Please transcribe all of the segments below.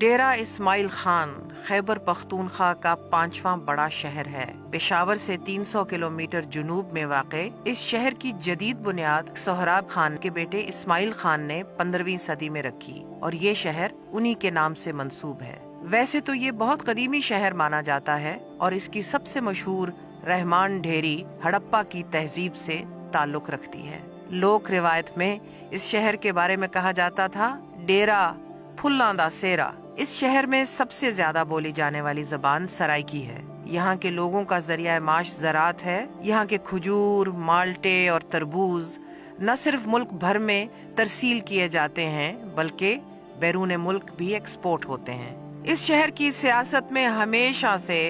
ڈیرہ اسماعیل خان خیبر پختونخوا کا 5واں بڑا شہر ہے۔ پشاور سے 300 کلومیٹر جنوب میں واقع اس شہر کی جدید بنیاد سہراب خان کے بیٹے اسماعیل خان نے 15ویں صدی میں رکھی اور یہ شہر انہی کے نام سے منسوب ہے۔ ویسے تو یہ بہت قدیمی شہر مانا جاتا ہے اور اس کی سب سے مشہور رحمان ڈھیری ہڑپا کی تہذیب سے تعلق رکھتی ہے۔ لوک روایت میں اس شہر کے بارے میں کہا جاتا تھا ڈیرا پھلاں دا سیرا۔ اس شہر میں سب سے زیادہ بولی جانے والی زبان سرائکی ہے۔ یہاں کے لوگوں کا ذریعہ معاش زراعت ہے۔ یہاں کے کھجور، مالٹے اور تربوز نہ صرف ملک بھر میں ترسیل کیے جاتے ہیں بلکہ بیرون ملک بھی ایکسپورٹ ہوتے ہیں۔ اس شہر کی سیاست میں ہمیشہ سے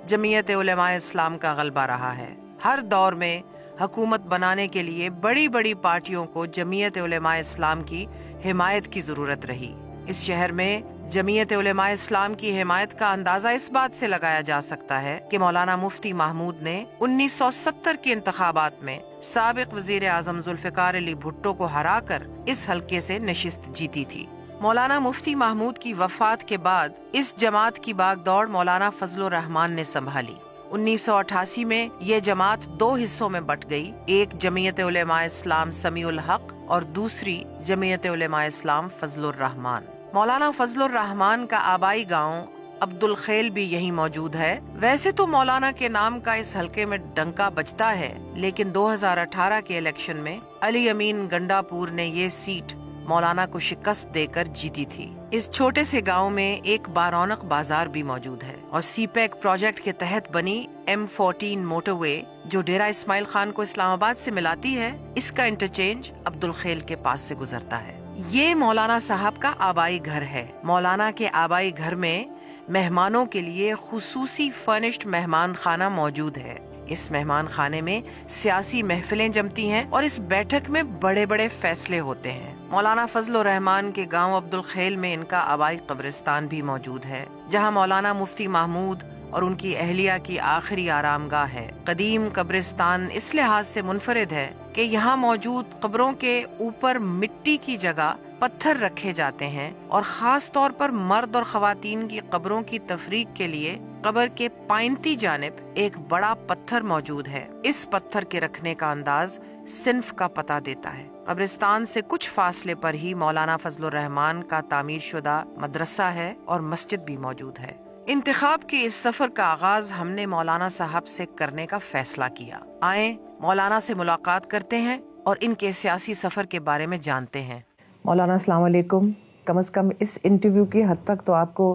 جمعیت علماء اسلام کا غلبہ رہا ہے۔ ہر دور میں حکومت بنانے کے لیے بڑی بڑی پارٹیوں کو جمعیت علماء اسلام کی حمایت کی ضرورت رہی۔ اس شہر میں جمعیت علماء اسلام کی حمایت کا اندازہ اس بات سے لگایا جا سکتا ہے کہ مولانا مفتی محمود نے 1970 کے انتخابات میں سابق وزیر اعظم ذوالفقار علی بھٹو کو ہرا کر اس حلقے سے نشست جیتی تھی۔ مولانا مفتی محمود کی وفات کے بعد اس جماعت کی باغ دوڑ مولانا فضل الرحمان نے سنبھالی۔ 1988 میں یہ جماعت 2 حصوں میں بٹ گئی، ایک جمعیت علماء اسلام سمیع الحق اور دوسری جمعیت علماء اسلام فضل الرحمان۔ مولانا فضل الرحمان کا آبائی گاؤں عبد الخیل بھی یہی موجود ہے۔ ویسے تو مولانا کے نام کا اس حلقے میں ڈنکا بجتا ہے، لیکن 2018 کے الیکشن میں علی امین گنڈا پور نے یہ سیٹ مولانا کو شکست دے کر جیتی تھی۔ اس چھوٹے سے گاؤں میں ایک بارونق بازار بھی موجود ہے اور سی پیک پروجیکٹ کے تحت بنی M14 موٹر وے جو ڈیرہ اسماعیل خان کو اسلام آباد سے ملاتی ہے، اس کا انٹرچینج عبد الخیل کے پاس سے گزرتا ہے۔ یہ مولانا صاحب کا آبائی گھر ہے۔ مولانا کے آبائی گھر میں مہمانوں کے لیے خصوصی فرنشڈ مہمان خانہ موجود ہے۔ اس مہمان خانے میں سیاسی محفلیں جمتی ہیں اور اس بیٹھک میں بڑے بڑے فیصلے ہوتے ہیں۔ مولانا فضل الرحمان کے گاؤں عبد الخیل میں ان کا آبائی قبرستان بھی موجود ہے، جہاں مولانا مفتی محمود اور ان کی اہلیہ کی آخری آرام گاہ ہے۔ قدیم قبرستان اس لحاظ سے منفرد ہے کہ یہاں موجود قبروں کے اوپر مٹی کی جگہ پتھر رکھے جاتے ہیں اور خاص طور پر مرد اور خواتین کی قبروں کی تفریق کے لیے قبر کے پائنتی جانب ایک بڑا پتھر موجود ہے۔ اس پتھر کے رکھنے کا انداز صنف کا پتہ دیتا ہے۔ قبرستان سے کچھ فاصلے پر ہی مولانا فضل الرحمان کا تعمیر شدہ مدرسہ ہے اور مسجد بھی موجود ہے۔ انتخاب کے اس سفر کا آغاز ہم نے مولانا صاحب سے کرنے کا فیصلہ کیا۔ آئیں مولانا سے ملاقات کرتے ہیں اور ان کے سیاسی سفر کے بارے میں جانتے ہیں۔ مولانا السلام علیکم۔ کم از کم اس انٹرویو کی حد تک تو آپ کو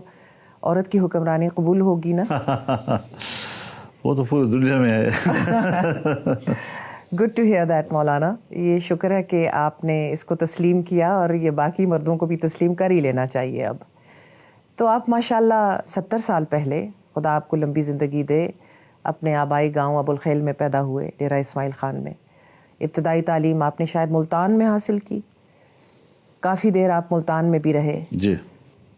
عورت کی حکمرانی قبول ہوگی نا؟ وہ تو پوری دنیا میں ہے۔ گڈ ٹو ہیئر دیٹ مولانا۔ یہ شکر ہے کہ آپ نے اس کو تسلیم کیا اور یہ باقی مردوں کو بھی تسلیم کر ہی لینا چاہیے اب۔ تو آپ ماشاءاللہ 70 سال پہلے، خدا آپ کو لمبی زندگی دے، اپنے آبائی گاؤں ابو الخیل میں پیدا ہوئے، ڈیرہ اسماعیل خان میں۔ ابتدائی تعلیم آپ نے شاید ملتان میں حاصل کی، کافی دیر آپ ملتان میں بھی رہے جی،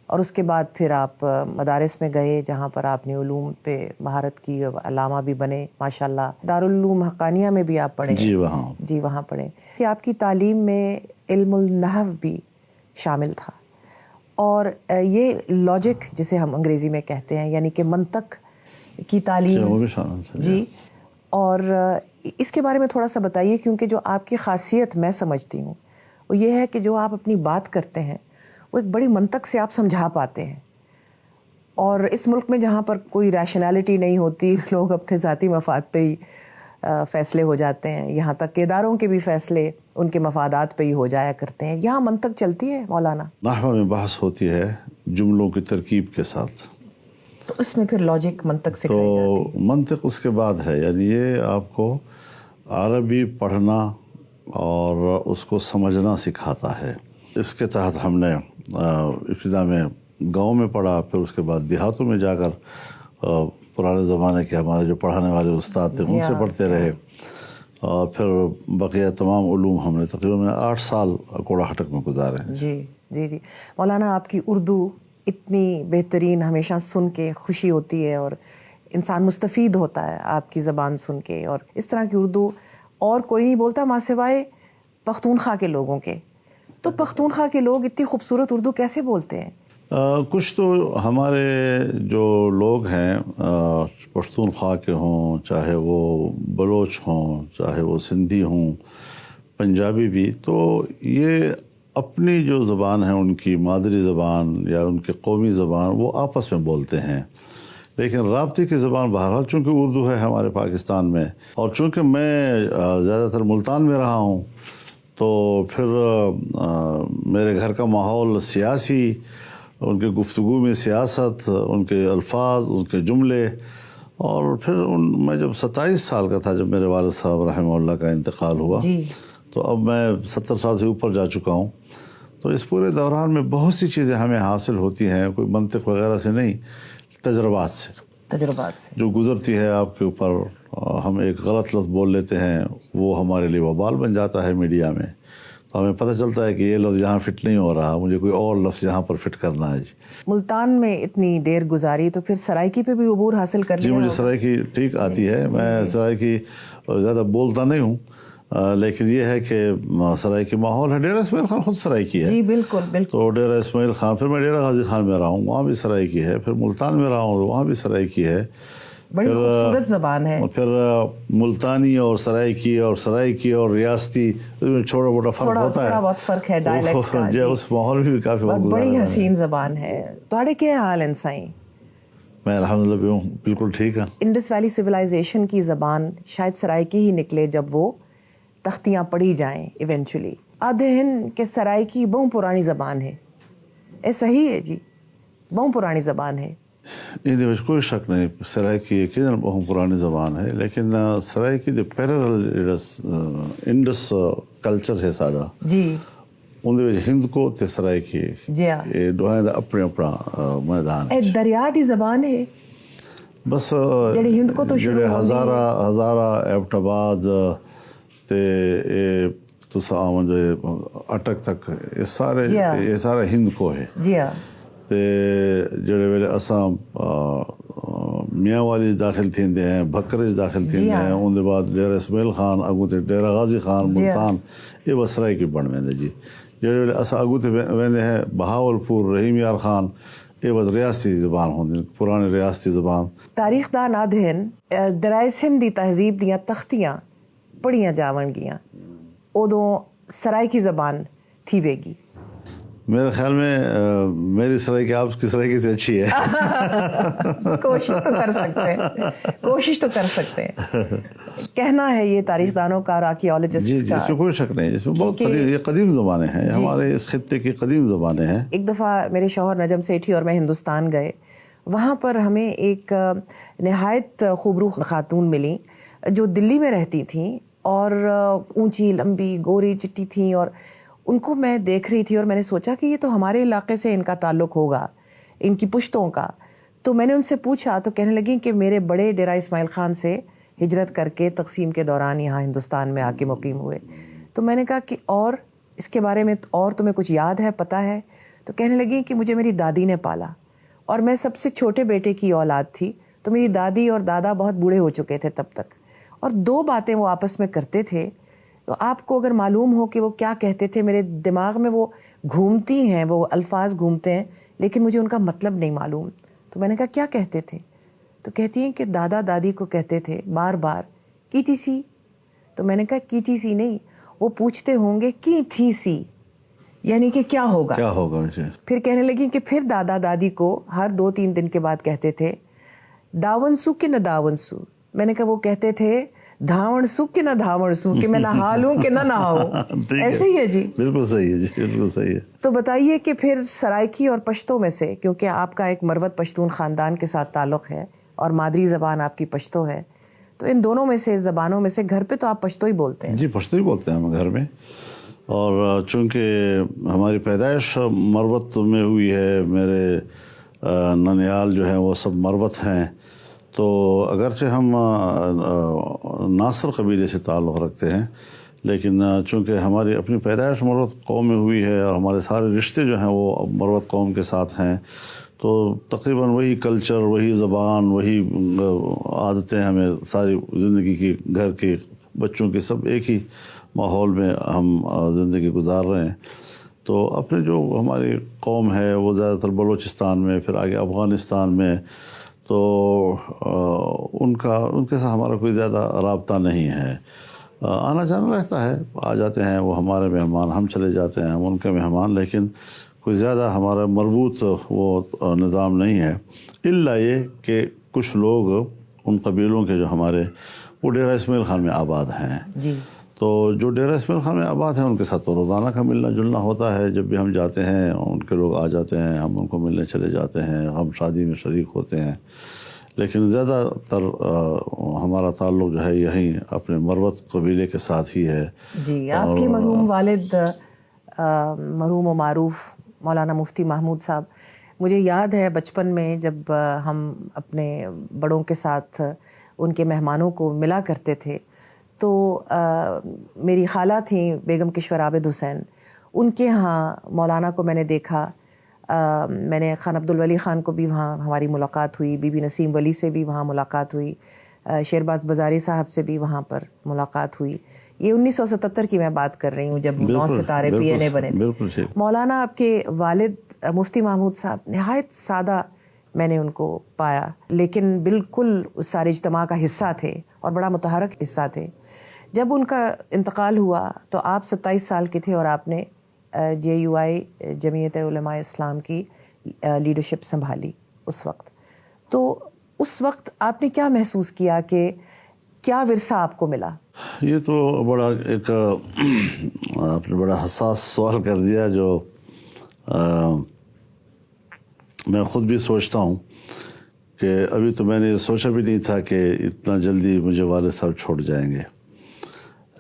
اور اس کے بعد پھر آپ مدارس میں گئے جہاں پر آپ نے علوم پہ مہارت کی، علامہ بھی بنے ماشاءاللہ۔ دارالعلوم حقانیہ میں بھی آپ پڑھے؟ جی وہاں پڑھے۔ کہ آپ کی تعلیم میں علم النحو بھی شامل تھا اور یہ لاجک جسے ہم انگریزی میں کہتے ہیں، یعنی کہ منطق کی تعلیم جی۔ اور اس کے بارے میں تھوڑا سا بتائیے، کیونکہ جو آپ کی خاصیت میں سمجھتی ہوں وہ یہ ہے کہ جو آپ اپنی بات کرتے ہیں وہ ایک بڑی منطق سے آپ سمجھا پاتے ہیں، اور اس ملک میں جہاں پر کوئی ریشنالٹی نہیں ہوتی، لوگ اپنے ذاتی مفاد پہ ہی فیصلے ہو جاتے ہیں، یہاں تک کہ اداروں کے بھی فیصلے ان کے مفادات پہ ہی ہو جایا کرتے ہیں، یہاں منطق چلتی ہے مولانا؟ نحو میں بحث ہوتی ہے جملوں کی ترکیب کے ساتھ، تو اس میں پھر لاجک منطق سے تو منطق اس کے بعد ہے، یعنی یہ آپ کو عربی پڑھنا اور اس کو سمجھنا سکھاتا ہے۔ اس کے تحت ہم نے ابتدا میں گاؤں میں پڑھا، پھر اس کے بعد دیہاتوں میں جا کر پرانے زمانے کے ہمارے جو پڑھانے والے استاد تھے ان سے پڑھتے رہے، اور پھر بقیہ تمام علوم ہم نے تقریباً 8 سال کوڑا ہٹک میں گزارے ہیں۔ جی جی جی مولانا، آپ کی اردو اتنی بہترین، ہمیشہ سن کے خوشی ہوتی ہے اور انسان مستفید ہوتا ہے آپ کی زبان سن کے، اور اس طرح کی اردو اور کوئی نہیں بولتا ماں سوائے پختونخوا کے لوگوں کے۔ تو پختونخوا کے لوگ اتنی خوبصورت اردو کیسے بولتے ہیں؟ کچھ تو ہمارے جو لوگ ہیں پشتونخوا کے ہوں، چاہے وہ بلوچ ہوں، چاہے وہ سندھی ہوں، پنجابی بھی، تو یہ اپنی جو زبان ہے ان کی مادری زبان یا ان کے قومی زبان وہ آپس میں بولتے ہیں، لیکن رابطے کی زبان بہرحال چونکہ اردو ہے ہمارے پاکستان میں، اور چونکہ میں زیادہ تر ملتان میں رہا ہوں تو پھر میرے گھر کا ماحول سیاسی، ان کے گفتگو میں سیاست، ان کے الفاظ، ان کے جملے، اور پھر میں جب 27 سال کا تھا جب میرے والد صاحب رحمہ اللہ کا انتقال ہوا، تو اب میں 70 سال سے اوپر جا چکا ہوں، تو اس پورے دوران میں بہت سی چیزیں ہمیں حاصل ہوتی ہیں، کوئی منطق وغیرہ سے نہیں، تجربات سے جو گزرتی ہے آپ کے اوپر، ہم ایک غلط لفظ بول لیتے ہیں، وہ ہمارے لیے وبال بن جاتا ہے میڈیا میں، تو ہمیں پتہ چلتا ہے کہ یہ لفظ یہاں فٹ نہیں ہو رہا، مجھے کوئی اور لفظ یہاں پر فٹ کرنا ہے۔ جی ملتان میں اتنی دیر گزاری تو پھر سرائکی پہ بھی عبور حاصل کر لیا؟ جی مجھے سرائکی ٹھیک آتی ہے، میں سرائکی زیادہ بولتا نہیں ہوں، لیکن یہ ہے کہ سرائکی ماحول ہے۔ ڈیرہ اسماعیل خان خود سرائکی ہے، جی بالکل تو ڈیرہ اسماعیل خان، پھر میں ڈیرہ غازی خان میں رہا ہوں، وہاں بھی سرائکی ہے، پھر ملتان میں رہا ہوں، وہاں بھی سرائکی ہے، بڑی خوبصورت زبان ہے۔ پھر ملتانی اور سرائکی اور ریاستی چھوٹا موٹا فرق ہوتا ہے، تھوڑا بہت فرق ہے ڈائلیکٹ کا، جی اس ماحول میں بھی کافی وقت گزارا۔ بڑی حسین زبان ہے۔ تھوڑے کیا حال ہیں سائیں؟ میں الحمدللہ بالکل ٹھیک ہے۔ انڈس ویلی سویلائزیشن کی زبان شاید سرائکی ہی نکلے جب وہ تختیاں پڑھی جائیں ایونچولی۔ آدھے ہیں کہ سرائکی بہت پرانی زبان ہے، اے صحیح ہے جی؟ بہت پرانی زبان ہے؟ یہ کوئی شک نہیں، سرائکی یقیناً بہت پرانی زبان ہے، لیکن سرائکی جو پیرل انڈس کلچر ہے ساڈا، جی اندر ہند کو تے سرائکی، جی ہاں، یہ دوہاں دا اپنے اپنا میدان اے دریا دی زبان ہے بس، جڑی ہند کو تو جڑے ہزارہ ایبٹ آباد تے تسا آمن جو اٹک تک یہ سارے ہند کو ہے۔ جی ہاں، تے جڑے ویلے اساں میاں والی داخل تھیندے ہیں، بھکرج داخل تھیندے ہیں، ان دے بعد ڈیرہ اسماعیل خان، اگوں تے ڈیرہ غازی خان، ملتان، یہ بس سرائکی بن ویندے جی۔ جڑے ویلے اساں اگوں تے ویندے ہیں بہاولپور، رحیم یار خان، یہ بس ریاستی زبان ہوندی، پرانے ریاستی زبان۔ تاریخ دان آدھے ہیں درائے سندھ دی تہذیب دیاں تختیاں پڑھیاں جاون گیاں، ادوں سرائکی زبان تھی وے گی۔ میرے خیال میں میری سرائکی آپ کی سرائکی سے اچھی ہے۔ کوشش تو کر سکتے ہیں، کہنا ہے یہ تاریخ دانوں کا اور آرکیالوجسٹ جی جی، اس میں کوئی شک نہیں، اس میں بہت قدیم، یہ قدیم زبانیں ہیں، ہمارے اس خطے کی قدیم زبانیں ہیں۔ ایک دفعہ میرے شوہر نجم سیٹھی اور میں ہندوستان گئے، وہاں پر ہمیں ایک نہایت خوبرو خاتون ملی جو دلی میں رہتی تھیں اور اونچی لمبی گوری چٹی تھیں، اور ان کو میں دیکھ رہی تھی اور میں نے سوچا کہ یہ تو ہمارے علاقے سے ان کا تعلق ہوگا، ان کی پشتوں کا۔ تو میں نے ان سے پوچھا تو کہنے لگیں کہ میرے بڑے ڈیرہ اسماعیل خان سے ہجرت کر کے تقسیم کے دوران یہاں ہندوستان میں آ کے مقیم ہوئے۔ تو میں نے کہا کہ اور اس کے بارے میں اور تمہیں کچھ یاد ہے، پتہ ہے؟ تو کہنے لگیں کہ مجھے میری دادی نے پالا اور میں سب سے چھوٹے بیٹے کی اولاد تھی، تو میری دادی اور دادا بہت بوڑھے ہو چکے تھے تب تک، اور دو باتیں وہ آپس میں کرتے تھے، تو آپ کو اگر معلوم ہو کہ وہ کیا کہتے تھے، میرے دماغ میں وہ گھومتی ہیں، وہ الفاظ گھومتے ہیں، لیکن مجھے ان کا مطلب نہیں معلوم۔ تو میں نے کہا کیا کہتے تھے؟ تو کہتی ہیں کہ دادا دادی کو کہتے تھے بار بار کی تھی سی۔ تو میں نے کہا کی تھی سی نہیں، وہ پوچھتے ہوں گے کی تھی سی، یعنی کہ کیا ہوگا مجھے۔ پھر کہنے لگی کہ پھر دادا دادی کو ہر 2-3 دن کے بعد کہتے تھے داون سو کہ نہ داون سو۔ میں نے کہا وہ کہتے تھے دھاون سو کہ نہ دھاون سو، کہ میں نہا لوں کہ نہ نہاؤں۔ ایسے ہی ہے جی، بالکل صحیح ہے جی، بالکل صحیح ہے۔ تو بتائیے کہ پھر سرائکی اور پشتو میں سے، کیونکہ آپ کا ایک مروت پشتون خاندان کے ساتھ تعلق ہے اور مادری زبان آپ کی پشتو ہے، تو ان دونوں میں سے زبانوں میں سے گھر پہ تو آپ پشتو ہی بولتے ہیں؟ جی پشتو ہی بولتے ہیں ہم گھر میں، اور چونکہ ہماری پیدائش مروت میں ہوئی ہے، میرے ننیال جو ہیں وہ سب مروت ہیں، تو اگرچہ ہم ناصر قبیلے سے تعلق رکھتے ہیں، لیکن چونکہ ہماری اپنی پیدائش مروت قوم میں ہوئی ہے اور ہمارے سارے رشتے جو ہیں وہ مروت قوم کے ساتھ ہیں، تو تقریباً وہی کلچر، وہی زبان، وہی عادتیں ہمیں ساری زندگی کی، گھر کے بچوں کے سب ایک ہی ماحول میں ہم زندگی گزار رہے ہیں۔ تو اپنے جو ہماری قوم ہے وہ زیادہ تر بلوچستان میں، پھر آگے افغانستان میں، تو ان کے ساتھ ہمارا کوئی زیادہ رابطہ نہیں ہے. آنا جانا رہتا ہے، آ جاتے ہیں وہ ہمارے مہمان، ہم چلے جاتے ہیں ہم ان کے مہمان، لیکن کوئی زیادہ ہمارا مربوط وہ نظام نہیں ہے. الا یہ کہ کچھ لوگ ان قبیلوں کے جو ہمارے وہ ڈیرہ اسماعیل خان میں آباد ہیں، جی، تو جو ڈیرہ اسماعیل خان میں آباد ہیں ان کے ساتھ تو روزانہ کا ملنا جلنا ہوتا ہے. جب بھی ہم جاتے ہیں ان کے لوگ آ جاتے ہیں، ہم ان کو ملنے چلے جاتے ہیں، ہم شادی میں شریک ہوتے ہیں. لیکن زیادہ تر ہمارا تعلق جو ہے یہیں اپنے مروت قبیلے کے ساتھ ہی ہے. جی. آپ کے مرحوم والد مرحوم و معروف مولانا مفتی محمود صاحب، مجھے یاد ہے بچپن میں جب ہم اپنے بڑوں کے ساتھ ان کے مہمانوں کو ملا کرتے تھے تو میری خالہ تھیں بیگم کشور عابد حسین، ان کے ہاں مولانا کو میں نے دیکھا. میں نے خان عبدالولی خان کو بھی وہاں ہماری ملاقات ہوئی، بی بی نسیم ولی سے بھی وہاں ملاقات ہوئی، شیرباز بازاری صاحب سے بھی وہاں پر ملاقات ہوئی. یہ 1977 کی میں بات کر رہی ہوں جب 9 ستارے پی این اے بنے تھے. بالکل ٹھیک. مولانا آپ کے والد مفتی محمود صاحب نہایت سادہ میں نے ان کو پایا، لیکن بالکل اس سارے اجتماع کا حصہ تھے اور بڑا متحرک حصہ تھے. جب ان کا انتقال ہوا تو آپ 27 سال کے تھے اور آپ نے JUI جمعیت علماء اسلام کی لیڈرشپ سنبھالی اس وقت. تو اس وقت آپ نے کیا محسوس کیا کہ کیا ورثہ آپ کو ملا؟ یہ تو بڑا ایک آپ نے بڑا حساس سوال کر دیا، جو میں خود بھی سوچتا ہوں کہ ابھی تو میں نے سوچا بھی نہیں تھا کہ اتنا جلدی مجھے والد صاحب چھوڑ جائیں گے.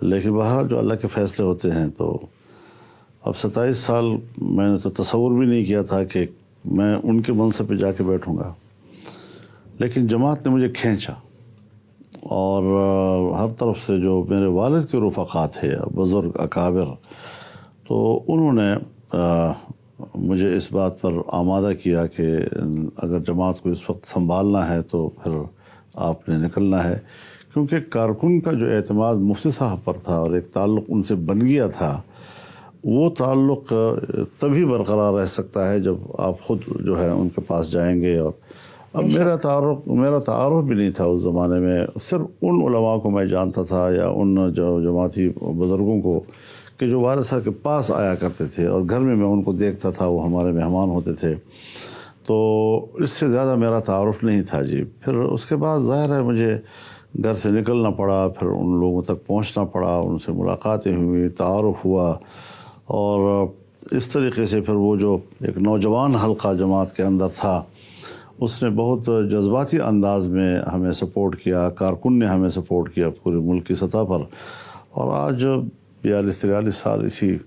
لیکن بہرحال جو اللہ کے فیصلے ہوتے ہیں، تو اب 27 سال میں نے تو تصور بھی نہیں کیا تھا کہ میں ان کے منصب پہ جا کے بیٹھوں گا. لیکن جماعت نے مجھے کھینچا، اور ہر طرف سے جو میرے والد کے رفقا تھے، بزرگ اکابر، تو انہوں نے مجھے اس بات پر آمادہ کیا کہ اگر جماعت کو اس وقت سنبھالنا ہے تو پھر آپ نے نکلنا ہے. کیونکہ کارکن کا جو اعتماد مفتی صاحب پر تھا اور ایک تعلق ان سے بن گیا تھا، وہ تعلق تبھی برقرار رہ سکتا ہے جب آپ خود جو ہے ان کے پاس جائیں گے. اور اب میرا تعارف بھی نہیں تھا اس زمانے میں، صرف ان علماء کو میں جانتا تھا یا ان جو جماعتی بزرگوں کو کہ جو والد صاحب کے پاس آیا کرتے تھے، اور گھر میں ان کو دیکھتا تھا، وہ ہمارے مہمان ہوتے تھے. تو اس سے زیادہ میرا تعارف نہیں تھا. جی پھر اس کے بعد ظاہر ہے مجھے گھر سے نکلنا پڑا، پھر ان لوگوں تک پہنچنا پڑا، ان سے ملاقاتیں ہوئی، تعارف ہوا. اور اس طریقے سے پھر وہ جو ایک نوجوان حلقہ جماعت کے اندر تھا، اس نے بہت جذباتی انداز میں ہمیں سپورٹ کیا، کارکن نے ہمیں سپورٹ کیا پورے ملک کی سطح پر. اور آج 42-43 سال اسی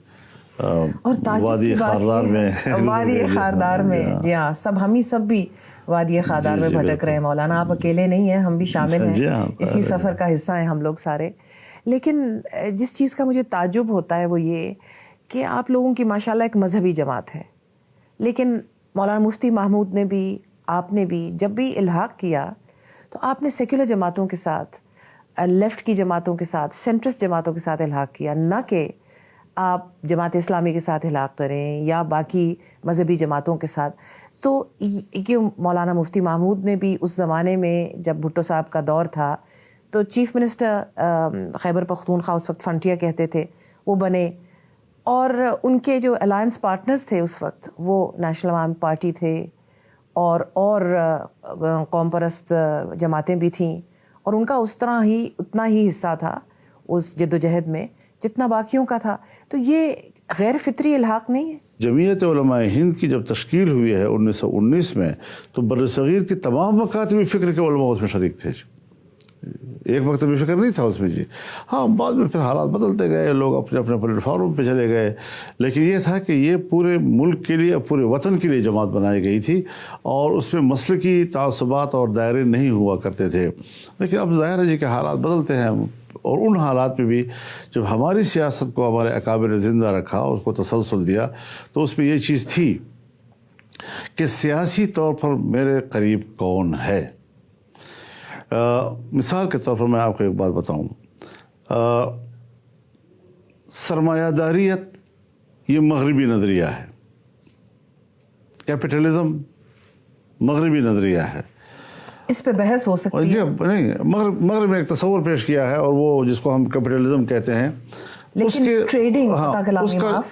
وادی خاردار میں جی ہاں، سب بھی وادی خاردار میں بھٹک رہے ہیں. مولانا آپ اکیلے نہیں ہیں، ہم بھی شامل ہیں، اسی سفر کا حصہ ہیں ہم لوگ سارے. لیکن جس چیز کا مجھے تعجب ہوتا ہے وہ یہ کہ آپ لوگوں کی ماشاءاللہ ایک مذہبی جماعت ہے، لیکن مولانا مفتی محمود نے بھی، آپ نے بھی جب بھی الحاق کیا تو آپ نے سیکولر جماعتوں کے ساتھ، لیفٹ کی جماعتوں کے ساتھ، سینٹرسٹ جماعتوں کے ساتھ الحاق کیا، نہ کہ آپ جماعت اسلامی کے ساتھ الحاق کریں یا باقی مذہبی جماعتوں کے ساتھ. تو کہ مولانا مفتی محمود نے بھی اس زمانے میں جب بھٹو صاحب کا دور تھا تو چیف منسٹر خیبر پختونخوا اس وقت فرنٹیئر کہتے تھے، وہ بنے، اور ان کے جو الائنس پارٹنرز تھے اس وقت وہ نیشنل عوام پارٹی تھے اور قوم پرست جماعتیں بھی تھیں، اور ان کا اتنا ہی حصہ تھا اس جدوجہد میں جتنا باقیوں کا تھا. تو یہ غیر فطری الحاق نہیں ہے؟ جمعیت علماء ہند کی جب تشکیل ہوئی ہے 1919 میں، تو برصغیر کی تمام مکاتب فکر کے علماء اس میں شریک تھے. ایک مکتبی فکر نہیں تھا اس میں. جی ہاں، بعد میں پھر حالات بدلتے گئے، لوگ اپنے اپنے پلیٹ فارم پہ چلے گئے، لیکن یہ تھا کہ یہ پورے ملک کے لیے، پورے وطن کے لیے جماعت بنائی گئی تھی، اور اس میں مسلکی تعصبات اور دائرے نہیں ہوا کرتے تھے. لیکن اب ظاہر ہے جی کہ حالات بدلتے ہیں، اور ان حالات میں بھی جب ہماری سیاست کو ہمارے اکابر نے زندہ رکھا اور اس کو تسلسل دیا، تو اس میں یہ چیز تھی کہ سیاسی طور پر میرے قریب کون ہے. مثال کے طور پر میں آپ کو ایک بات بتاؤں، سرمایہ داریت یہ مغربی نظریہ ہے. کیپٹلزم مغربی نظریہ ہے. اس پہ بحث ہو سکتی ہے. نہیں, مغرب نے ایک تصور پیش کیا ہے اور وہ جس کو ہم کیپٹلزم کہتے ہیں. لیکن ٹریڈنگ,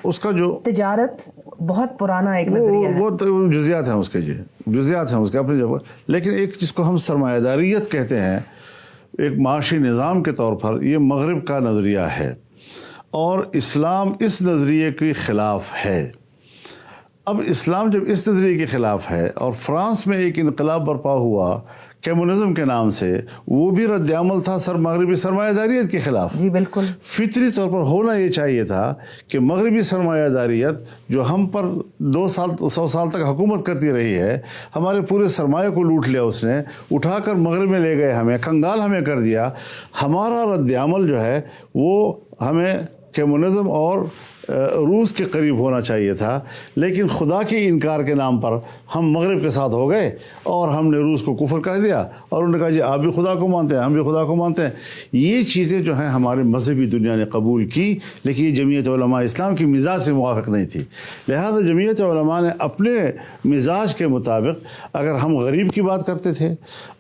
اس کا جو تجارت بہت پرانا ایک نظریہ ہے. وہ جزیات ہیں اس کے, جزیات ہیں اس کے اپنی جگہ. لیکن ایک جس کو ہم سرمایہ داریت کہتے ہیں, ایک معاشی نظام کے طور پر, یہ مغرب کا نظریہ ہے اور اسلام اس نظریے کے خلاف ہے. اب اسلام جب اس نظریے کے خلاف ہے اور فرانس میں ایک انقلاب برپا ہوا کمیونزم کے نام سے, وہ بھی رد عمل تھا مغربی سرمایہ داریت کے خلاف. جی بالکل. فطری طور پر ہونا یہ چاہیے تھا کہ مغربی سرمایہ داریت جو ہم پر 100 سال تک حکومت کرتی رہی ہے, ہمارے پورے سرمایہ کو لوٹ لیا اس نے, اٹھا کر مغرب میں لے گئے, ہمیں کنگال ہمیں کر دیا. ہمارا رد عمل جو ہے وہ ہمیں کمیونزم اور روس کے قریب ہونا چاہیے تھا. لیکن خدا کے انکار کے نام پر ہم مغرب کے ساتھ ہو گئے اور ہم نے روس کو کفر کہہ دیا اور انہوں نے کہا جی آپ بھی خدا کو مانتے ہیں, ہم بھی خدا کو مانتے ہیں. یہ چیزیں جو ہیں ہمارے مذہبی دنیا نے قبول کی, لیکن یہ جمعیت علماء اسلام کی مزاج سے موافق نہیں تھی. لہذا جمعیت علماء نے اپنے مزاج کے مطابق, اگر ہم غریب کی بات کرتے تھے,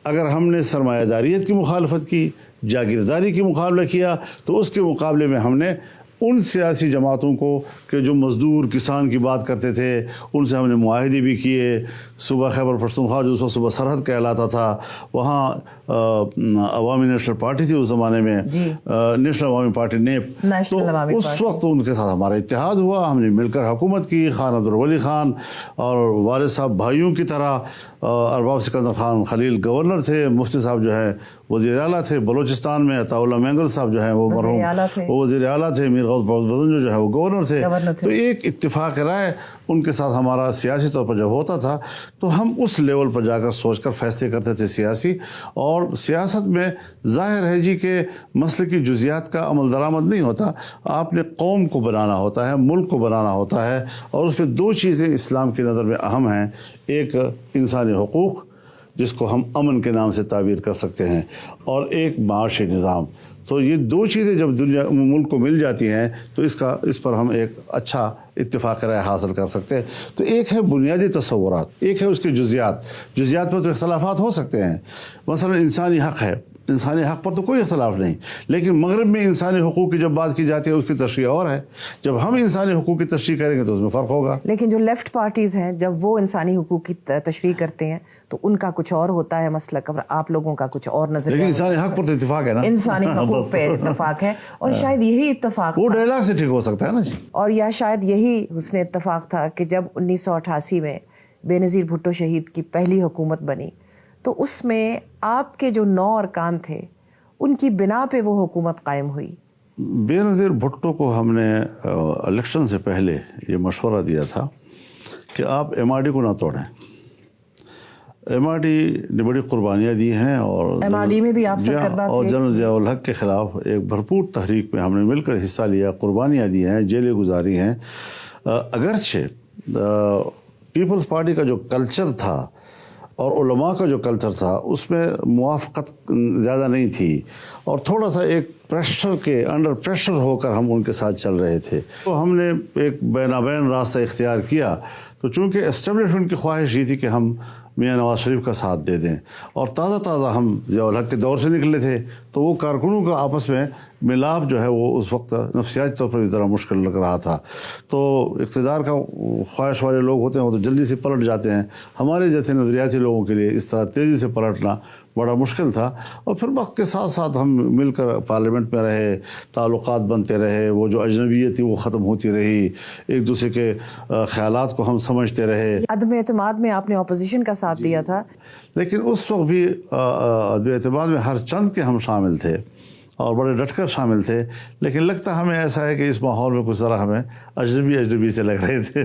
اگر ہم نے سرمایہ داریت کی مخالفت کی, جاگیرداری کی مقابلہ کیا, تو اس کے مقابلے میں ہم نے ان سیاسی جماعتوں کو کہ جو مزدور کسان کی بات کرتے تھے, ان سے ہم نے معاہدے بھی کیے. صوبہ خیبر پختونخوا جو اس وقت صوبہ سرحد کہلاتا تھا, وہاں عوامی نیشنل پارٹی تھی اس زمانے میں, نیشنل عوامی پارٹی نیپ. تو اس وقت ان کے ساتھ ہمارا اتحاد ہوا, ہم نے مل کر حکومت کی. خان عبدالولی خان اور والد صاحب بھائیوں کی طرح, ارباب سکندر خان خلیل گورنر تھے, مفتی صاحب جو ہے وزیر اعلیٰ تھے. بلوچستان میں عطا اللہ مینگل صاحب جو ہیں وہ مرحوم وہ وزیر اعلیٰ تھے. میر غوث بدن جو ہے وہ گورنر تھے. تو ایک اتفاق رائے ان کے ساتھ ہمارا سیاسی طور پر جب ہوتا تھا تو ہم اس لیول پر جا کر سوچ کر فیصلے کرتے تھے سیاسی. اور سیاست میں ظاہر ہے جی کہ مسئلے کی جزیات کا عمل درآمد نہیں ہوتا, آپ نے قوم کو بنانا ہوتا ہے, ملک کو بنانا ہوتا ہے. اور اس پہ دو چیزیں اسلام کی نظر میں اہم ہیں, ایک انسانی حقوق جس کو ہم امن کے نام سے تعبیر کر سکتے ہیں, اور ایک معاشی نظام. تو یہ دو چیزیں جب ملک کو مل جاتی ہیں تو اس پر ہم ایک اچھا اتفاق رائے حاصل کر سکتے ہیں. تو ایک ہے بنیادی تصورات, ایک ہے اس کے جزیات میں تو اختلافات ہو سکتے ہیں. مثلا انسانی حق ہے, انسانی حق پر تو کوئی اختلاف نہیں, لیکن مغرب میں انسانی حقوق کی جب بات کی جاتی ہے اس کی تشریح اور ہے. جب ہم انسانی حقوق کی تشریح کریں گے تو اس میں فرق ہوگا. لیکن جو لیفٹ پارٹیز ہیں جب وہ انسانی حقوق کی تشریح کرتے ہیں تو ان کا کچھ اور ہوتا ہے مسلک, آپ لوگوں کا کچھ اور نظریہ. لیکن انسانی حق پر تو اتفاق ہے نا, انسانی حقوق پہ اتفاق ہے, اور شاید یہی اتفاق وہ ڈائلاگ سے ٹھیک ہو سکتا ہے نا جی. اور یا شاید یہی حسن اتفاق تھا کہ جب 1988 میں بے نظیر بھٹو شہید کی پہلی حکومت بنی تو اس میں آپ کے جو 9 ارکان تھے ان کی بنا پہ وہ حکومت قائم ہوئی. بے نظیر بھٹو کو ہم نے الیکشن سے پہلے یہ مشورہ دیا تھا کہ آپ ایم آر ڈی کو نہ توڑیں. ایم آر ڈی نے بڑی قربانیاں دی ہیں اور ایم آر ڈی میں بھی آپ سرکردہ تھے, اور جنرل ضیاء الحق کے خلاف ایک بھرپور تحریک میں ہم نے مل کر حصہ لیا, قربانیاں دی ہیں, جیلیں گزاری ہیں. اگرچہ پیپلز پارٹی کا جو کلچر تھا اور علماء کا جو کلچر تھا اس میں موافقت زیادہ نہیں تھی, اور تھوڑا سا ایک پریشر کے انڈر پریشر ہو کر ہم ان کے ساتھ چل رہے تھے. تو ہم نے ایک بینابین راستہ اختیار کیا. تو چونکہ اسٹیبلشمنٹ کی خواہش یہ تھی کہ ہم میاں نواز شریف کا ساتھ دے دیں, اور تازہ ہم ضیاء الحق کے دور سے نکلے تھے, تو وہ کارکنوں کا آپس میں ملاپ جو ہے وہ اس وقت نفسیاتی طور پر بھی ذرا مشکل لگ رہا تھا. تو اقتدار کا خواہش والے لوگ ہوتے ہیں وہ تو جلدی سے پلٹ جاتے ہیں. ہمارے جیسے نظریاتی لوگوں کے لیے اس طرح تیزی سے پلٹنا بڑا مشکل تھا. اور پھر وقت کے ساتھ ساتھ ہم مل کر پارلیمنٹ میں رہے, تعلقات بنتے رہے, وہ جو اجنبیت تھی وہ ختم ہوتی رہی, ایک دوسرے کے خیالات کو ہم سمجھتے رہے. عدم اعتماد میں آپ نے اپوزیشن کا ساتھ دیا تھا, لیکن اس وقت بھی عدم اعتماد میں ہر چند کے ہم شامل تھے اور بڑے ڈٹ کر شامل تھے. لیکن لگتا ہمیں ایسا ہے کہ اس ماحول میں کچھ ذرا ہمیں اجنبی سے لگ رہے تھے.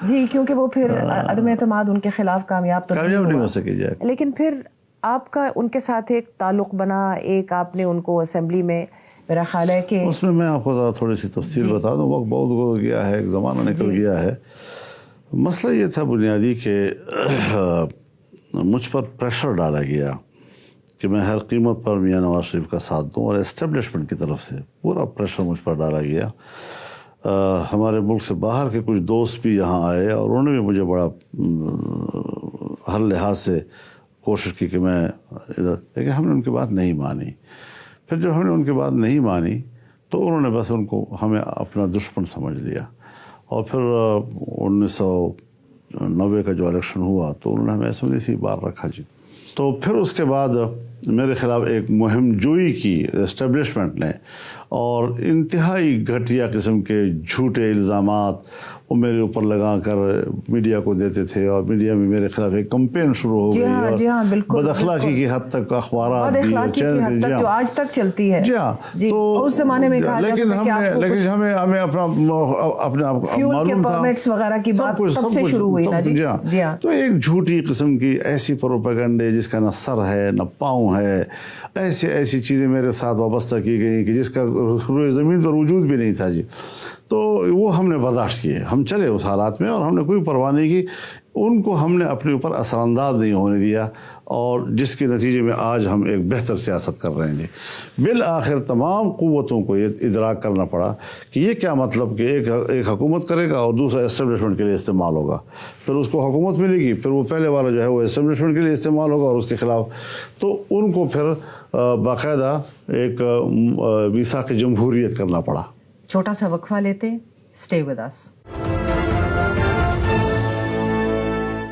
جی, کیونکہ وہ پھر عدم اعتماد ان کے خلاف کامیاب نہیں ہو سکے جائے. لیکن پھر آپ کا ان کے ساتھ ایک تعلق بنا, ایک آپ نے ان کو اسمبلی میں, میرا خیال ہے کہ اس میں آپ کو تھوڑی سی تفصیل بتا دوں. وقت بہت گزر گیا ہے, ایک زمانہ نکل گیا ہے. مسئلہ یہ تھا بنیادی کہ مجھ پر پریشر ڈالا گیا کہ میں ہر قیمت پر میاں نواز شریف کا ساتھ دوں, اور اسٹیبلشمنٹ کی طرف سے پورا پریشر مجھ پر ڈالا گیا. ہمارے ملک سے باہر کے کچھ دوست بھی یہاں آئے اور انہوں نے بھی مجھے بڑا ہر لحاظ سے کوشش کی کہ میں ادھر، لیکن ہم نے ان کی بات نہیں مانی. پھر جب ہم نے ان کی بات نہیں مانی تو انہوں نے بس ان کو ہمیں اپنا دشمن سمجھ لیا. اور پھر 1990 کا جو الیکشن ہوا تو انہوں نے ہمیں اسمبلی سے بار رکھا جی. تو پھر اس کے بعد میرے خلاف ایک مہم جوئی کی اسٹیبلشمنٹ نے، اور انتہائی گھٹیا قسم کے جھوٹے الزامات وہ میرے اوپر لگا کر میڈیا کو دیتے تھے، اور میڈیا میں میرے خلاف ایک کمپین شروع ہو گئی. جی ہاں بالکل، بد اخلاقی کی حد تک اخبارات جو آج تک چلتی ہے. جی ہاں، تو اس زمانے میں لیکن ہمیں اپنا اپنے آپ کو معلوم تھا پرمٹس وغیرہ کی بات تب سے شروع ہوئی نا جی. جی ہاں، تو ایک جھوٹی قسم کی ایسی پروپیگنڈے جس کا نہ سر ہے نہ پاؤں ہے، ایسی چیزیں میرے ساتھ وابستہ کی گئی کہ جس کا روئے زمین پر وجود بھی نہیں تھا جی. تو وہ ہم نے برداشت کیے، ہم چلے اس حالات میں، اور ہم نے کوئی پرواہ نہیں کی. ان کو ہم نے اپنے اوپر اثر انداز نہیں ہونے دیا، اور جس کے نتیجے میں آج ہم ایک بہتر سیاست کر رہے ہیں جی. بالآخر تمام قوتوں کو یہ ادراک کرنا پڑا کہ یہ کیا مطلب کہ ایک حکومت کرے گا اور دوسرا اسٹیبلشمنٹ کے لیے استعمال ہوگا، پھر اس کو حکومت ملے گی، پھر وہ پہلے والا جو ہے وہ اسٹیبلشمنٹ کے لیے استعمال ہوگا اور اس کے خلاف. تو ان کو پھر باقاعدہ ایک میثاق جمہوریت کرنا پڑا. چھوٹا سا وقفہ لیتے ہیں. Stay with us.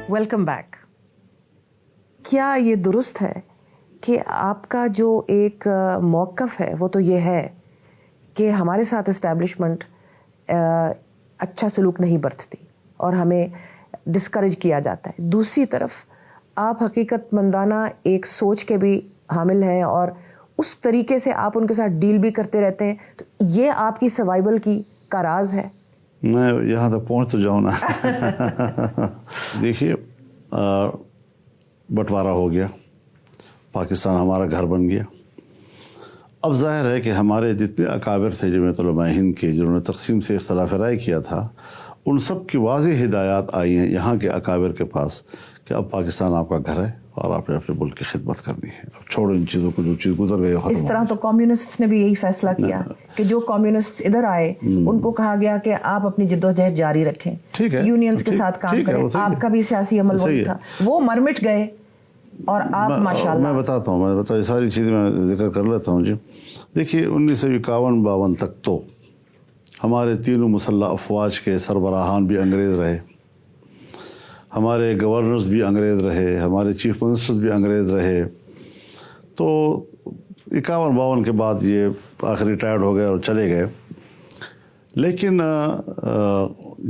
Welcome back. کیا یہ درست ہے کہ آپ کا جو ایک موقف ہے وہ تو یہ ہے کہ ہمارے ساتھ اسٹیبلشمنٹ اچھا سلوک نہیں برتتی اور ہمیں ڈسکریج کیا جاتا ہے، دوسری طرف آپ حقیقت مندانہ ایک سوچ کے بھی حامل ہیں اور اس طریقے سے آپ ان کے ساتھ ڈیل بھی کرتے رہتے ہیں، تو یہ آپ کی سروائیول کا راز ہے؟ میں یہاں تک پہنچ تو جاؤں نا. دیکھیے، بٹوارا ہو گیا، پاکستان ہمارا گھر بن گیا. اب ظاہر ہے کہ ہمارے جتنے اکابر تھے جمعیت علماء ہند کے، جنہوں نے تقسیم سے اختلاف رائے کیا تھا، ان سب کی واضح ہدایات آئی ہیں یہاں کے اکابر کے پاس کہ اب پاکستان آپ کا گھر ہے اور آپ نے اپنے ملک کی خدمت کرنی ہے. اب چھوڑو ان چیزوں کو، جو چیز گزر گئی. اس طرح تو کمیونسٹ نے بھی یہی فیصلہ کیا کہ جو کمیونسٹ ادھر آئے ان کو کہا گیا کہ آپ اپنی جدوجہد جاری رکھیں، یونینز کے ساتھ کام کریں. آپ کا بھی سیاسی عمل وہی تھا، وہ مرمٹ گئے اور آپ ماشاءاللہ. میں بتاتا ہوں یہ ساری چیزیں میں ذکر کر لیتا ہوں جی. دیکھیے 1951-52 تک تو ہمارے تینوں مسلح افواج کے سربراہان بھی انگریز رہے، ہمارے گورنرز بھی انگریز رہے، ہمارے چیف منسٹرز بھی انگریز رہے. تو 51-52 کے بعد یہ آخر ریٹائرڈ ہو گئے اور چلے گئے. لیکن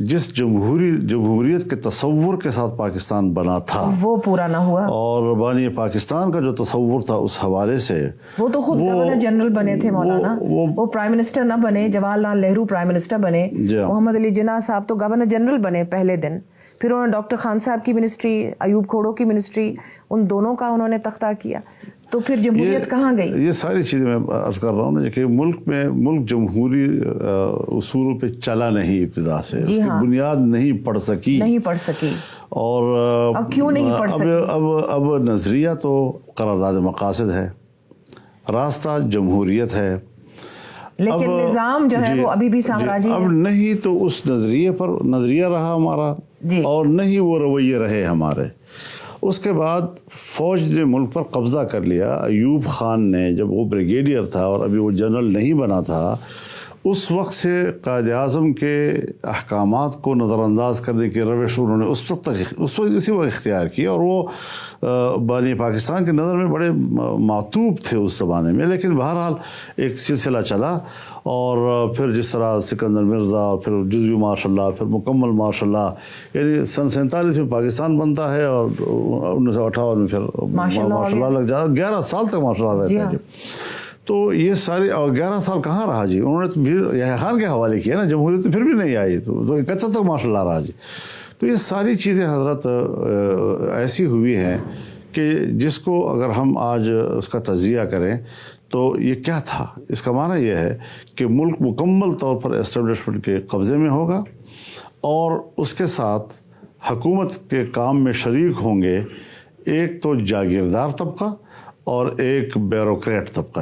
جس جمہوریت کے تصور کے ساتھ پاکستان بنا تھا وہ پورا نہ ہوا، اور بانی پاکستان کا جو تصور تھا اس حوالے سے وہ تو خود گورنر جنرل بنے تھے مولانا، وہ پرائم منسٹر نہ بنے. جواہر لال نہرو پرائم منسٹر بنے، محمد علی جناح صاحب تو گورنر جنرل بنے پہلے دن. پھر انہوں نے ڈاکٹر خان صاحب کی منسٹری، ایوب کھوڑو کی منسٹری، ان دونوں کا انہوں نے تختہ کیا. تو پھر جمہوریت کہاں گئی؟ یہ ساری چیزیں میں عرض کر رہا ہوں نا کہ ملک جمہوری اصولوں پہ چلا نہیں ابتدا سے، اس کی بنیاد نہیں پڑ سکی. اور کیوں نہیں پڑ سکی؟ اب نظریہ تو قرارداد مقاصد ہے، راستہ جمہوریت ہے، لیکن نظام جو ہے وہ ابھی بھی سامراجی ہے. اب نہیں تو اس نظریہ رہا ہمارا، اور نہیں وہ رویے رہے ہمارے. اس کے بعد فوج نے ملک پر قبضہ کر لیا. ایوب خان نے جب وہ بریگیڈیئر تھا اور ابھی وہ جنرل نہیں بنا تھا، اس وقت سے قائد اعظم کے احکامات کو نظر انداز کرنے کی روش انہوں نے اسی وقت اختیار کی، اور وہ بانی پاکستان کی نظر میں بڑے معتوب تھے اس زمانے میں. لیکن بہرحال ایک سلسلہ چلا، اور پھر جس طرح سکندر مرزا، پھر جزوی مارشل لا، پھر مکمل مارشل لا، یعنی سن 47 میں پاکستان بنتا ہے اور 1958 میں پھر مارشل لا لگ جاتا. 11 سال تک مارشل لا رہتا ہے جی. تو یہ سارے 11 سال کہاں رہا جی؟ انہوں نے تو پھر یحییٰ خان کے حوالے کیا نا، جمہوریت تو پھر بھی نہیں آئی، تو 71 تک مارشل لا رہا جی. تو یہ ساری چیزیں حضرت ایسی ہوئی ہیں کہ جس کو اگر ہم آج اس کا تجزیہ کریں تو یہ کیا تھا. اس کا معنی یہ ہے کہ ملک مکمل طور پر اسٹیبلشمنٹ کے قبضے میں ہوگا، اور اس کے ساتھ حکومت کے کام میں شریک ہوں گے ایک تو جاگیردار طبقہ اور ایک بیوروکریٹ طبقہ.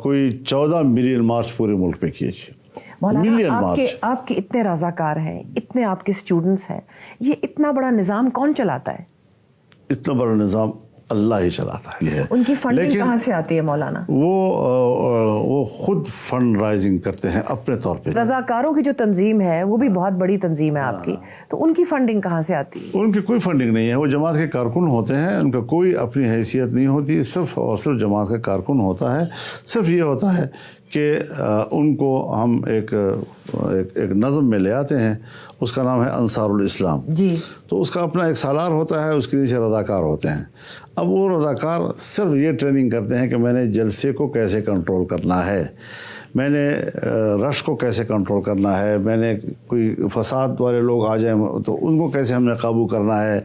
کوئی 14 ملین مارچ پورے ملک میں کیے تھے. مولانا آپ کے اتنے رضاکار ہیں, اتنے آپ کے اسٹوڈنٹس ہیں, یہ اتنا بڑا نظام کون چلاتا ہے؟ اتنا بڑا نظام اللہ ہی چلاتا ہے. ان کی فنڈنگ کہاں سے آتی ہے مولانا؟ وہ خود فنڈ رائزنگ کرتے ہیں اپنے طور پہ. رضاکاروں کی جو تنظیم ہے وہ بھی بہت بڑی تنظیم ہے آپ کی, تو ان کی فنڈنگ کہاں سے آتی ہے؟ ان کی کوئی فنڈنگ نہیں ہے, وہ جماعت کے کارکن ہوتے ہیں, ان کا کوئی اپنی حیثیت نہیں ہوتی, صرف اور صرف جماعت کا کارکن ہوتا ہے. صرف یہ ہوتا ہے کہ ان کو ہم ایک نظم میں لے آتے ہیں, اس کا نام ہے انصار الاسلام. جی. تو اس کا اپنا ایک سالار ہوتا ہے, اس کے نیچے رضاکار ہوتے ہیں. اب وہ رضاکار صرف یہ ٹریننگ کرتے ہیں کہ میں نے جلسے کو کیسے کنٹرول کرنا ہے, میں نے رش کو کیسے کنٹرول کرنا ہے, میں نے کوئی فساد والے لوگ آ جائیں تو ان کو کیسے ہم نے قابو کرنا ہے.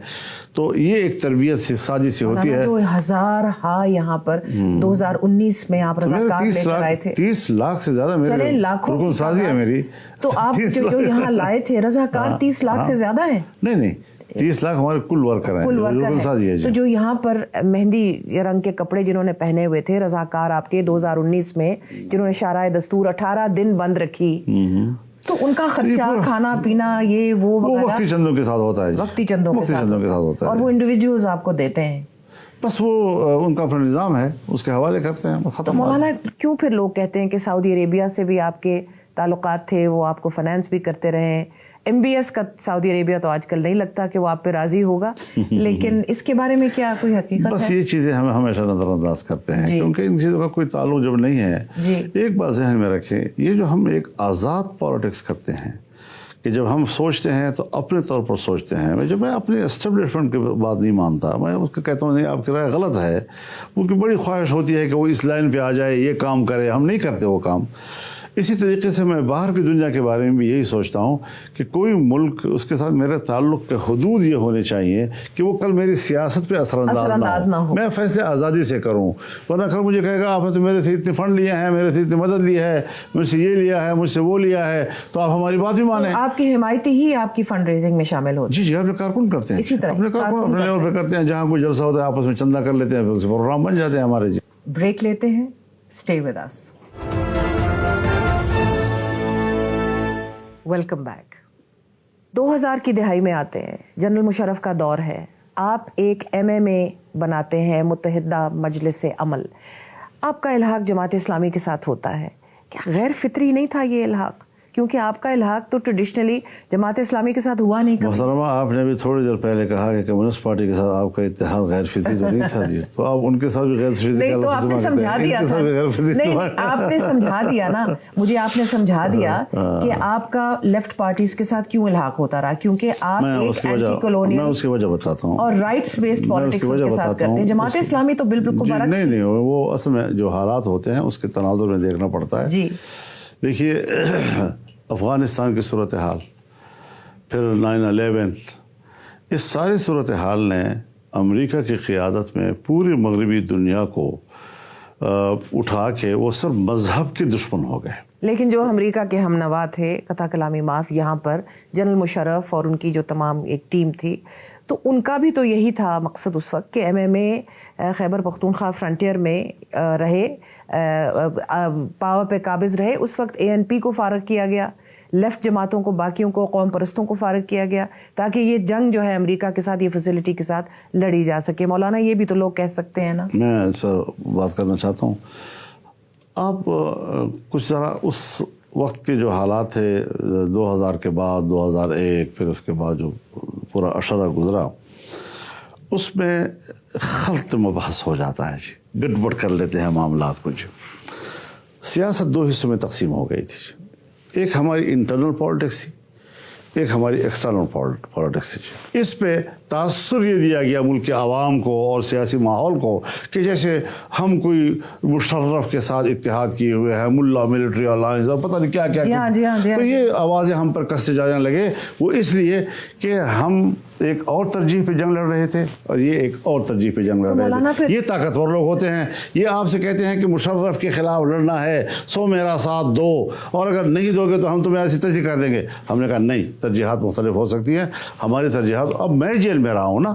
تو یہ ایک تربیت سے سازی سے ہوتی ہے. جو 1000 یہاں پر 2019 میں آپ رضاکار لے کر آئے تھے, 30 لاکھ سے زیادہ میرے رکن سازی ہے میری. تو آپ جو یہاں لائے تھے رضاکار 30 لاکھ سے زیادہ ہیں؟ نہیں 30 لاکھ ہمارے کل ورکر ہیں. تو جو یہاں پر مہندی رنگ کے کپڑے جنہوں نے پہنے ہوئے تھے رضاکار آپ کے 2019 میں, جنہوں نے شارع دستور 18 دن بند رکھی, تو ان کا خرچہ کھانا پینا یہ وہ وقتی چندوں کے ساتھ ہوتا ہے. وقتی چندوں کے ساتھ ہوتا ہے, اور وہ انڈیویجولز آپ کو دیتے ہیں. بس وہ ان کا اپنا نظام ہے, اس کے حوالے کرتے ہیں. تو مولانا کیوں پھر لوگ کہتے ہیں کہ سعودی عربیہ سے بھی آپ کے تعلقات تھے, وہ آپ کو فنانس بھی کرتے رہے. MBS کا سعودی عربیہ تو آج کل نہیں لگتا کہ وہ آپ پہ راضی ہوگا, لیکن اس کے بارے میں کیا کوئی حقیقت ہے؟ بس یہ چیزیں ہمیں ہمیشہ نظر انداز کرتے ہیں, کیونکہ ان چیزوں کا کوئی تعلق جب نہیں ہے. ایک بات ذہن میں رکھیں, یہ جو ہم ایک آزاد پالیٹکس کرتے ہیں کہ جب ہم سوچتے ہیں تو اپنے طور پر سوچتے ہیں. میں اپنے اسٹیبلشمنٹ کی بات نہیں مانتا, میں اس کو کہتا ہوں نہیں آپ کی رائے غلط ہے. ان کی بڑی خواہش ہوتی ہے کہ وہ اس لائن پہ آ جائے, یہ کام کرے, ہم نہیں کرتے وہ کام. اسی طریقے سے میں باہر کی دنیا کے بارے میں بھی یہی سوچتا ہوں کہ کوئی ملک اس کے ساتھ میرے تعلق کے حدود یہ ہونے چاہیے کہ وہ کل میری سیاست پہ اثر انداز نہ ہو, میں فیصلے آزادی سے کروں. ورنہ کل مجھے کہے گا آپ نے تو میرے سے اتنے فنڈ لیے ہیں, میرے سے اتنی مدد لی ہے, مجھ سے یہ لیا ہے, مجھ سے وہ لیا ہے, تو آپ ہماری بات بھی مانیں. آپ کی حمایتی ہی آپ کی فنڈ ریزنگ میں شامل ہوتی ہے. جی اپنے کارکن کرتے ہیں, اسی طرح اپنے کارکن اپنے لیول پہ کرتے ہیں. جہاں کوئی جلسہ ہوتا ہے آپس میں چندہ کر لیتے ہیں, پھر پروگرام بن جاتے ہیں ہمارے. جی بریک لیتے ہیں, stay with us. Welcome back. 2000 کی دہائی میں آتے ہیں, جنرل مشرف کا دور ہے, آپ ایک MMA بناتے ہیں, متحدہ مجلس عمل. آپ کا الحاق جماعت اسلامی کے ساتھ ہوتا ہے. کیا غیر فطری نہیں تھا یہ الحاق؟ کیونکہ آپ کا الحاق تو ٹریڈیشنلی جماعت اسلامی کے ساتھ ہوا نہیں. محترمہ آپ نے بھی تھوڑی دیر پہلے کہا کہ کمیونسٹ پارٹی کے ساتھ آپ کا اتحاد غیر فطری تو نہیں تھا. جی تو آپ ان کے ساتھ بھی غیر فطری نہیں, تو آپ نے سمجھا دیا تھا. نہیں, آپ نے سمجھا دیا نا مجھے, آپ نے سمجھا دیا کہ آپ کا لیفٹ پارٹیز کے ساتھ کیوں الحاق ہوتا رہا, کیونکہ آپ ایک اینٹی کولونیل, میں اس کی وجہ بتاتا ہوں, اور رائٹس بیسڈ پالیٹکس کے ساتھ کرتے ہیں. جماعت اسلامی تو بالکل برعکس. نہیں, وہ اصل میں جو حالات ہوتے ہیں اس کے تناظر میں دیکھنا پڑتا ہے. جی دیکھیے, افغانستان کی صورتحال, پھر 9/11, اس ساری صورتحال نے امریکہ کی قیادت میں پوری مغربی دنیا کو اٹھا کے وہ سب مذہب کے دشمن ہو گئے. لیکن جو امریکہ کے ہم نوا تھے, قطع کلامی معاف, یہاں پر جنرل مشرف اور ان کی جو تمام ایک ٹیم تھی, تو ان کا بھی تو یہی تھا مقصد اس وقت کہ MMA خیبر پختونخوا فرنٹیئر میں رہے, پاور پہ قابض رہے. اس وقت ANP کو فارغ کیا گیا, لیفٹ جماعتوں کو, باقیوں کو, قوم پرستوں کو فارغ کیا گیا, تاکہ یہ جنگ جو ہے امریکہ کے ساتھ, یہ فیسلٹی کے ساتھ لڑی جا سکے. مولانا یہ بھی تو لوگ کہہ سکتے ہیں نا. میں سر بات کرنا چاہتا ہوں, آپ کچھ ذرا اس وقت کے جو حالات تھے 2000 کے بعد, 2001, پھر اس کے بعد جو پورا عشرہ گزرا, اس میں خلط مبحث ہو جاتا ہے. جی گڑبڑ کر لیتے ہیں معاملات کو. جی سیاست 2 حصوں میں تقسیم ہو گئی تھی. ایک ہماری انٹرنل پالیٹکس تھی, ایک ہماری ایکسٹرنل پالیٹکس تھی. اس پہ تاثر یہ دیا گیا ملک کے عوام کو اور سیاسی ماحول کو کہ جیسے ہم کوئی مشرف کے ساتھ اتحاد کیے ہوئے ہیں, ملا ملٹری الائنس اور پتہ نہیں کیا کیا. تو یہ آوازیں ہم پر کستے جانے لگے. وہ اس لیے کہ ہم ایک اور ترجیح پہ جنگ لڑ رہے تھے اور یہ ایک اور ترجیح پہ جنگ لڑ رہے تھے. یہ طاقتور لوگ ہوتے ہیں, یہ آپ سے کہتے ہیں کہ مشرف کے خلاف لڑنا ہے, 100 میرا ساتھ دو, اور اگر نہیں دو گے تو ہم تمہیں ایسی تیزی کر دیں گے. ہم نے کہا نہیں, ترجیحات مختلف ہو سکتی ہیں. ہماری ترجیحات, اب میں جیل میں رہا ہوں نا,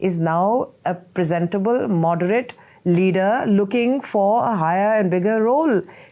is now a presentable, moderate leader looking for a higher and bigger role.